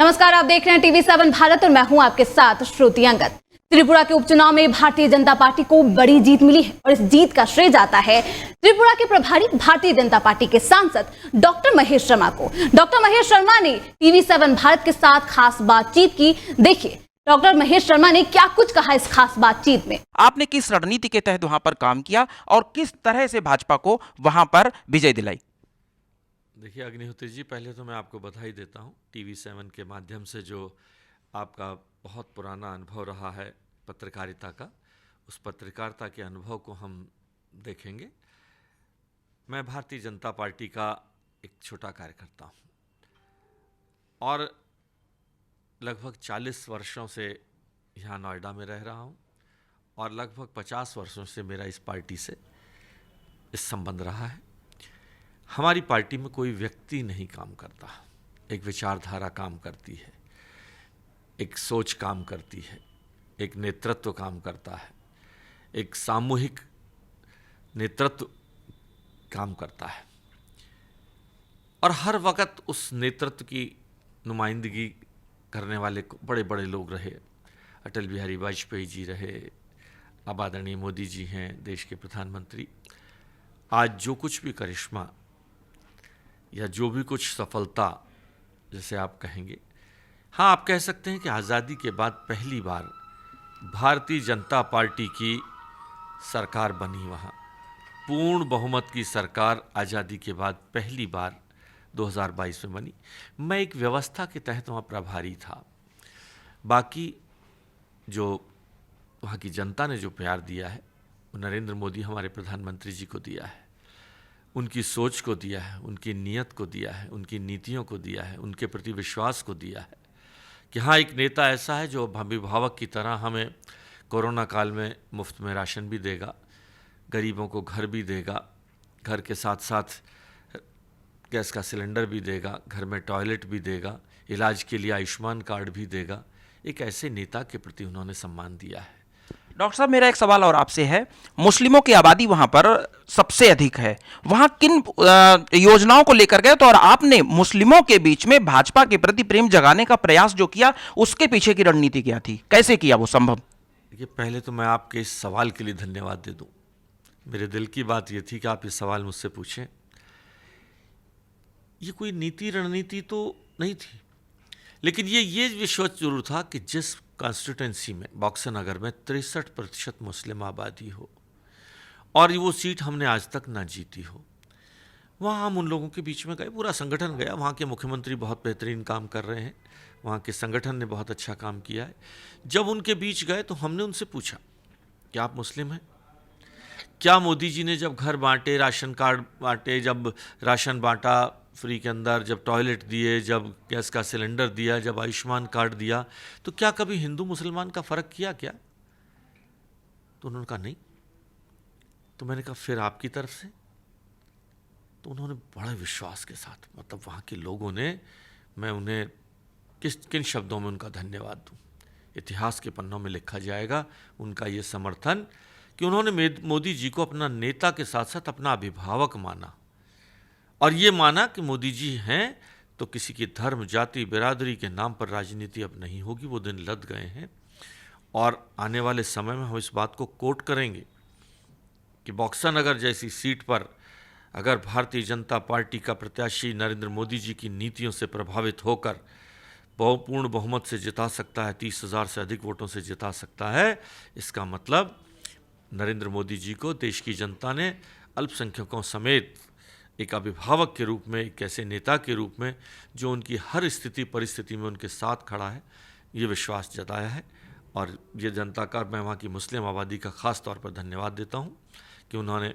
नमस्कार, आप देख रहे हैं TV7 भारत और मैं हूं आपके साथ श्रुति अंगद। त्रिपुरा के उपचुनाव में भारतीय जनता पार्टी को बड़ी जीत मिली है और इस जीत का श्रेय जाता है त्रिपुरा के प्रभारी भारतीय जनता पार्टी के सांसद डॉक्टर महेश शर्मा को। डॉक्टर महेश शर्मा ने TV7 भारत के साथ खास बातचीत की। देखिए डॉक्टर महेश शर्मा ने क्या कुछ कहा इस खास बातचीत में। आपने किस रणनीति के तहत वहां पर काम किया और किस तरह से भाजपा को वहां पर विजय दिलाई? देखिए अग्निहोत्री जी, पहले तो मैं आपको बधाई देता हूँ TV7 के माध्यम से जो आपका बहुत पुराना अनुभव रहा है पत्रकारिता का, उस पत्रकारिता के अनुभव को हम देखेंगे। मैं भारतीय जनता पार्टी का एक छोटा कार्यकर्ता हूँ और लगभग 40 वर्षों से यहाँ नोएडा में रह रहा हूँ और लगभग 50 वर्षों से मेरा इस पार्टी से इस संबंध रहा है। हमारी पार्टी में कोई व्यक्ति नहीं काम करता, एक विचारधारा काम करती है, एक सोच काम करती है, एक नेतृत्व काम करता है, एक सामूहिक नेतृत्व काम करता है और हर वक्त उस नेतृत्व की नुमाइंदगी करने वाले बड़े बड़े लोग रहे। अटल बिहारी वाजपेयी जी रहे, अब आदरणीय मोदी जी हैं देश के प्रधानमंत्री। आज जो कुछ भी करिश्मा या जो भी कुछ सफलता जैसे आप कहेंगे, हाँ आप कह सकते हैं कि आज़ादी के बाद पहली बार भारतीय जनता पार्टी की सरकार बनी। वहाँ पूर्ण बहुमत की सरकार आज़ादी के बाद पहली बार 2022 में बनी। मैं एक व्यवस्था के तहत वहाँ प्रभारी था। बाकी जो वहाँ की जनता ने जो प्यार दिया है वो नरेंद्र मोदी हमारे प्रधानमंत्री जी को दिया है, उनकी सोच को दिया है, उनकी नीयत को दिया है, उनकी नीतियों को दिया है, उनके प्रति विश्वास को दिया है कि हाँ एक नेता ऐसा है जो अभिभावक की तरह हमें कोरोना काल में मुफ्त में राशन भी देगा, गरीबों को घर भी देगा, घर के साथ साथ गैस का सिलेंडर भी देगा, घर में टॉयलेट भी देगा, इलाज के लिए आयुष्मान कार्ड भी देगा। एक ऐसे नेता के प्रति उन्होंने सम्मान दिया है। डॉक्टर साहब, मेरा एक सवाल और आपसे है। मुस्लिमों की आबादी वहां पर सबसे अधिक है, वहां किन योजनाओं को लेकर गए तो और आपने मुस्लिमों के बीच में भाजपा के प्रति प्रेम जगाने का प्रयास जो किया उसके पीछे की रणनीति क्या थी, कैसे किया वो संभव? देखिए पहले तो मैं आपके इस सवाल के लिए धन्यवाद दे दूं। मेरे दिल की बात ये थी कि आप ये सवाल मुझसे पूछें। ये कोई नीति रणनीति तो नहीं थी, लेकिन ये विश्वास जरूर था कि जिस कॉन्स्टिट्यूंसी में बॉक्सर नगर में 63% मुस्लिम आबादी हो और वो सीट हमने आज तक ना जीती हो, वहाँ हम उन लोगों के बीच में गए, पूरा संगठन गया। वहाँ के मुख्यमंत्री बहुत बेहतरीन काम कर रहे हैं, वहाँ के संगठन ने बहुत अच्छा काम किया है। जब उनके बीच गए तो हमने उनसे पूछा कि आप मुस्लिम हैं क्या? मोदी जी ने जब घर बांटे, राशन कार्ड बांटे, जब राशन बांटा फ्री के अंदर, जब टॉयलेट दिए, जब गैस का सिलेंडर दिया, जब आयुष्मान कार्ड दिया, तो क्या कभी हिंदू मुसलमान का फ़र्क किया क्या? तो उन्होंने कहा नहीं। तो मैंने कहा फिर आपकी तरफ से? तो उन्होंने बड़े विश्वास के साथ, मतलब वहाँ के लोगों ने, मैं उन्हें किन शब्दों में उनका धन्यवाद दूँ, इतिहास के पन्नों में लिखा जाएगा उनका ये समर्थन कि उन्होंने मोदी जी को अपना नेता के साथ साथ अपना अभिभावक माना और ये माना कि मोदी जी हैं तो किसी की धर्म, जाति, बिरादरी के नाम पर राजनीति अब नहीं होगी। वो दिन लद गए हैं और आने वाले समय में हम इस बात को कोट करेंगे कि बॉक्सर नगर जैसी सीट पर अगर भारतीय जनता पार्टी का प्रत्याशी नरेंद्र मोदी जी की नीतियों से प्रभावित होकर पूर्ण बहुमत से जिता सकता है, 30,000 से अधिक वोटों से जिता सकता है, इसका मतलब नरेंद्र मोदी जी को देश की जनता ने अल्पसंख्यकों समेत एक अभिभावक के रूप में, एक ऐसे नेता के रूप में जो उनकी हर स्थिति परिस्थिति में उनके साथ खड़ा है, ये विश्वास जताया है। और ये जनता का मैं वहाँ की मुस्लिम आबादी का ख़ास तौर पर धन्यवाद देता हूँ कि उन्होंने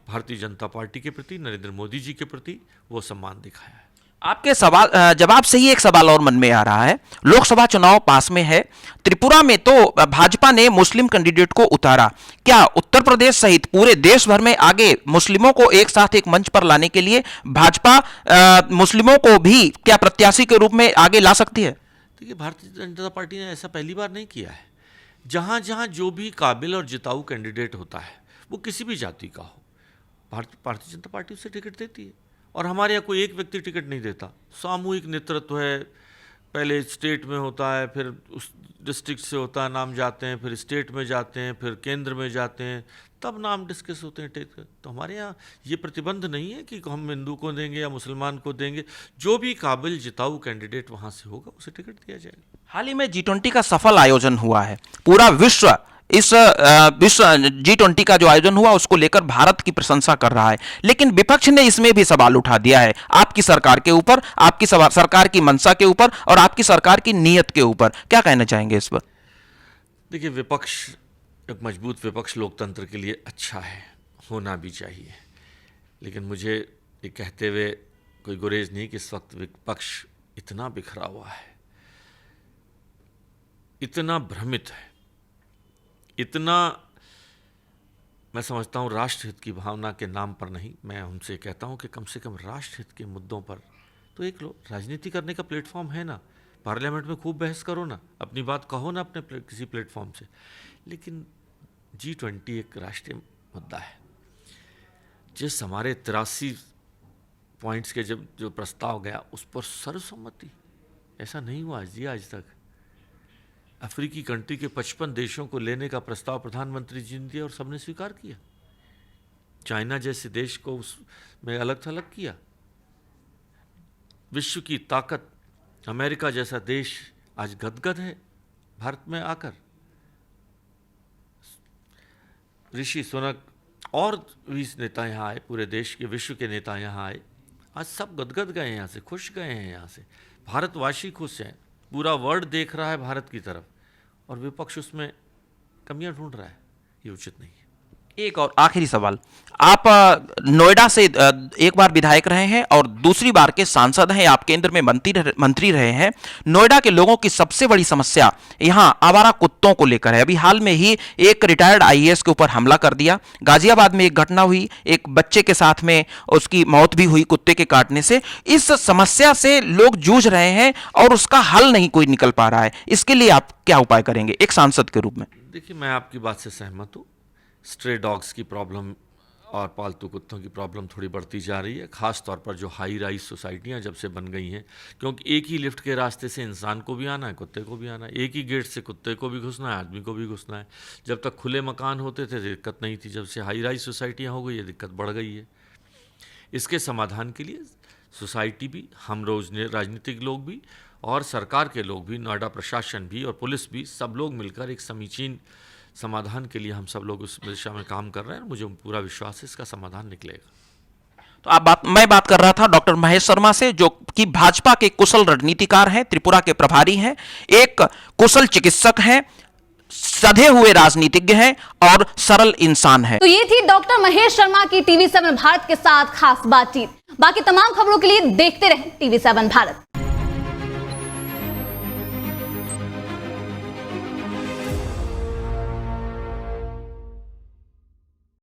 भारतीय जनता पार्टी के प्रति, नरेंद्र मोदी जी के प्रति वो सम्मान दिखाया है। आपके सवाल जवाब से ही एक सवाल और मन में आ रहा है। लोकसभा चुनाव पास में है, त्रिपुरा में तो भाजपा ने मुस्लिम कैंडिडेट को उतारा, क्या उत्तर प्रदेश सहित पूरे देश भर में आगे मुस्लिमों को एक साथ एक मंच पर लाने के लिए भाजपा मुस्लिमों को भी क्या प्रत्याशी के रूप में आगे ला सकती है? देखिए भारतीय जनता पार्टी ने ऐसा पहली बार नहीं किया है। जहाँ जहाँ जो भी काबिल और जिताऊ कैंडिडेट होता है वो किसी भी जाति का हो, भारतीय जनता पार्टी उसे टिकट देती है। और हमारे यहाँ कोई एक व्यक्ति टिकट नहीं देता, सामूहिक नेतृत्व है, पहले स्टेट में होता है, फिर उस डिस्ट्रिक्ट से होता है, नाम जाते हैं, फिर स्टेट में जाते हैं, फिर केंद्र में जाते हैं, तब नाम डिस्कस होते हैं। तो हमारे यहाँ ये प्रतिबंध नहीं है कि हम हिंदू को देंगे या मुसलमान को देंगे। जो भी काबिल जिताऊ कैंडिडेट वहाँ से होगा उसे टिकट दिया जाएगा। हाल ही में G20 का सफल आयोजन हुआ है। पूरा विश्व इस विश्व G20 का जो आयोजन हुआ उसको लेकर भारत की प्रशंसा कर रहा है, लेकिन विपक्ष ने इसमें भी सवाल उठा दिया है आपकी सरकार के ऊपर, आपकी सरकार की मंशा के ऊपर और आपकी सरकार की नीयत के ऊपर। क्या कहना चाहेंगे इस पर? देखिए, विपक्ष, एक मजबूत विपक्ष लोकतंत्र के लिए अच्छा है, होना भी चाहिए, लेकिन मुझे ये कहते हुए कोई गुरेज नहीं कि इस वक्त विपक्ष इतना बिखरा हुआ है, इतना भ्रमित है, इतना, मैं समझता हूँ राष्ट्रहित की भावना के नाम पर नहीं, मैं उनसे कहता हूँ कि कम से कम राष्ट्रहित के मुद्दों पर तो एक राजनीति करने का प्लेटफॉर्म है ना, पार्लियामेंट में खूब बहस करो ना, अपनी बात कहो ना अपने किसी प्लेटफॉर्म से, लेकिन G20 एक राष्ट्रीय मुद्दा है। जिस हमारे 83 पॉइंट्स के जब जो प्रस्ताव गया उस पर सर्वसम्मति, ऐसा नहीं हुआ जी आज तक। अफ्रीकी कंट्री के 55 देशों को लेने का प्रस्ताव प्रधानमंत्री जी ने दिया और सबने स्वीकार किया। चाइना जैसे देश को उसमें अलग थलग किया। विश्व की ताकत अमेरिका जैसा देश आज गदगद है भारत में आकर। ऋषि सुनक और भी नेता यहाँ आए, पूरे देश के विश्व के नेता यहाँ आए, आज सब गदगद गए हैं यहाँ से, खुश गए हैं यहाँ से। भारतवासी खुश हैं, पूरा वर्ल्ड देख रहा है भारत की तरफ, और विपक्ष उसमें कमियां ढूंढ रहा है। ये उचित नहीं है। एक और आखिरी सवाल, आप नोएडा से एक बार विधायक रहे हैं और दूसरी बार के सांसद हैं, आप केंद्र में मंत्री रहे हैं। नोएडा के लोगों की सबसे बड़ी समस्या यहां आवारा कुत्तों को लेकर है। अभी हाल में ही एक रिटायर्ड आईएएस के ऊपर हमला कर दिया। गाजियाबाद में एक घटना हुई, एक बच्चे के साथ में उसकी मौत भी हुई कुत्ते के काटने से। इस समस्या से लोग जूझ रहे हैं और उसका हल नहीं कोई निकल पा रहा है। इसके लिए आप क्या उपाय करेंगे एक सांसद के रूप में? देखिए, मैं आपकी बात से सहमत हूँ। स्ट्रे डॉग्स की प्रॉब्लम और पालतू कुत्तों की प्रॉब्लम थोड़ी बढ़ती जा रही है, ख़ास तौर पर जो हाई राइज सोसाइटियाँ जब से बन गई हैं, क्योंकि एक ही लिफ्ट के रास्ते से इंसान को भी आना है, कुत्ते को भी आना है, एक ही गेट से कुत्ते को भी घुसना है, आदमी को भी घुसना है। जब तक खुले मकान होते थे दिक्कत नहीं थी, जब से हाई राइज सोसाइटियाँ हो गई है दिक्कत बढ़ गई है। इसके समाधान के लिए सोसाइटी भी, हम राजनीतिक लोग भी और सरकार के लोग भी, नोएडा प्रशासन भी और पुलिस भी, सब लोग मिलकर एक समीचीन समाधान के लिए हम सब लोग उस दिशा में काम कर रहे हैं। मुझे पूरा विश्वास है इसका समाधान निकलेगा। तो मैं बात कर रहा था डॉक्टर महेश शर्मा से, जो कि भाजपा के कुशल रणनीतिकार हैं, त्रिपुरा के प्रभारी हैं, एक कुशल चिकित्सक हैं, सधे हुए राजनीतिज्ञ हैं और सरल इंसान हैं। तो ये थी डॉक्टर महेश शर्मा की TV7 भारत के साथ खास बातचीत। बाकी तमाम खबरों के लिए देखते रहें TV7 भारत।